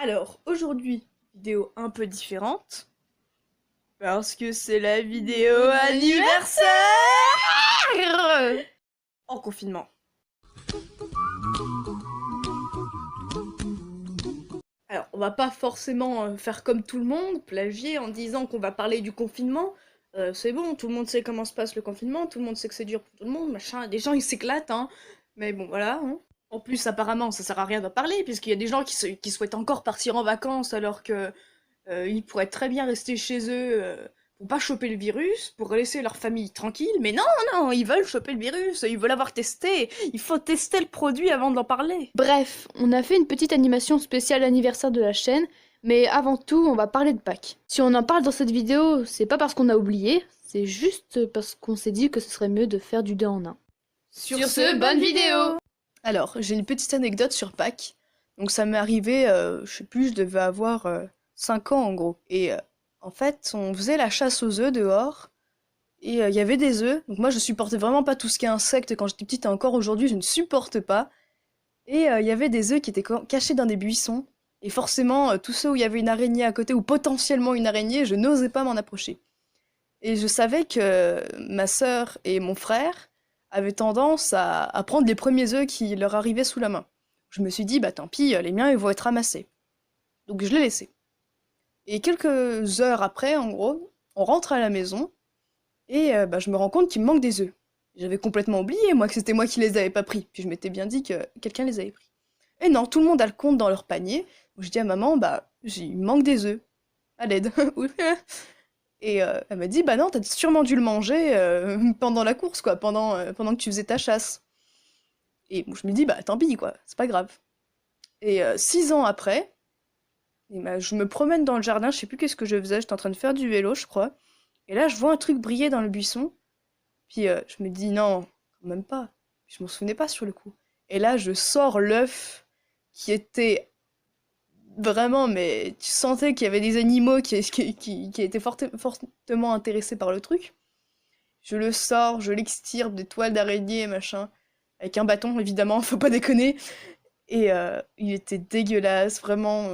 Alors, aujourd'hui, vidéo un peu différente, parce que c'est la vidéo anniversaire en confinement. Alors, on va pas forcément faire comme tout le monde, plagier en disant qu'on va parler du confinement. C'est bon, tout le monde sait comment se passe le confinement, tout le monde sait que c'est dur pour tout le monde, machin, des gens ils s'éclatent, hein. Mais bon, voilà, hein. En plus, apparemment, ça sert à rien d'en parler, puisqu'il y a des gens qui souhaitent encore partir en vacances alors que ils pourraient très bien rester chez eux pour pas choper le virus, pour laisser leur famille tranquille. Mais non, non, ils veulent choper le virus, ils veulent avoir testé. Il faut tester le produit avant d'en parler. Bref, on a fait une petite animation spéciale anniversaire de la chaîne, mais avant tout, on va parler de Pâques. Si on en parle dans cette vidéo, c'est pas parce qu'on a oublié, c'est juste parce qu'on s'est dit que ce serait mieux de faire du 2 en 1. Sur ce, bonne vidéo. Alors, j'ai une petite anecdote sur Pâques. Donc ça m'est arrivé, je sais plus, je devais avoir 5 ans en gros. Et en fait, on faisait la chasse aux œufs dehors. Et il y avait des œufs. Donc moi, je supportais vraiment pas tout ce qui est insectes quand j'étais petite et encore aujourd'hui, je ne supporte pas. Et il y avait des œufs qui étaient cachés dans des buissons. Et forcément, tous ceux où il y avait une araignée à côté, ou potentiellement une araignée, je n'osais pas m'en approcher. Et je savais que ma sœur et mon frère avaient tendance à prendre les premiers œufs qui leur arrivaient sous la main. Je me suis dit, bah tant pis, les miens ils vont être ramassés. Donc je l'ai laissé. Et quelques heures après, en gros, on rentre à la maison, et je me rends compte qu'il me manque des œufs. J'avais complètement oublié, moi, que c'était moi qui les avais pas pris. Puis je m'étais bien dit que quelqu'un les avait pris. Et non, tout le monde a le compte dans leur panier. Donc je dis à maman, il me manque des œufs. À l'aide. Et elle m'a dit, bah non, t'as sûrement dû le manger pendant la course, quoi, pendant que tu faisais ta chasse. Et bon, je me dis, bah tant pis, quoi, c'est pas grave. Et 6 ans après, je me promène dans le jardin, je sais plus qu'est-ce que je faisais, j'étais en train de faire du vélo, je crois. Et là, je vois un truc briller dans le buisson. Puis je me dis, non, quand même pas. Je m'en souvenais pas sur le coup. Et là, je sors l'œuf qui était vraiment, mais tu sentais qu'il y avait des animaux qui étaient fortement intéressés par le truc. Je le sors, je l'extirpe des toiles d'araignée, machin. Avec un bâton, évidemment, faut pas déconner. Et il était dégueulasse, vraiment.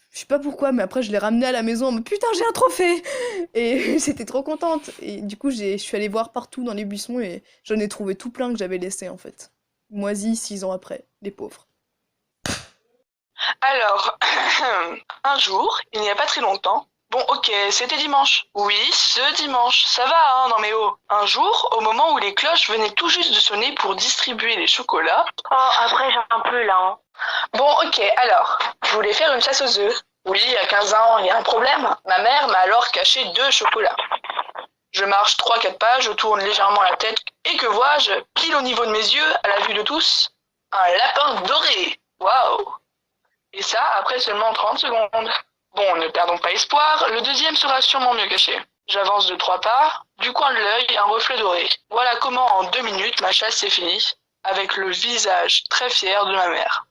Je sais pas pourquoi, mais après je l'ai ramené à la maison en mode putain, j'ai un trophée! Et j'étais trop contente. Et du coup, je suis allée voir partout dans les buissons et j'en ai trouvé tout plein que j'avais laissé en fait. Moisis 6 ans après, les pauvres. Alors, un jour, il n'y a pas très longtemps. Bon, ok, c'était dimanche. Oui, ce dimanche, ça va, hein, non mais oh. Un jour, au moment où les cloches venaient tout juste de sonner pour distribuer les chocolats. Oh, après j'ai un peu là, hein. Bon, ok, alors, je voulais faire une chasse aux œufs. Oui, à 15 ans, il y a un problème. Ma mère m'a alors caché 2 chocolats. Je marche 3-4 pas, je tourne légèrement la tête, et que vois-je, pile au niveau de mes yeux, à la vue de tous, un lapin doré. Waouh! Et ça, après seulement 30 secondes. Bon, ne perdons pas espoir, le deuxième sera sûrement mieux caché. J'avance de 3 pas, du coin de l'œil, un reflet doré. Voilà comment en 2 minutes ma chasse s'est finie, avec le visage très fier de ma mère.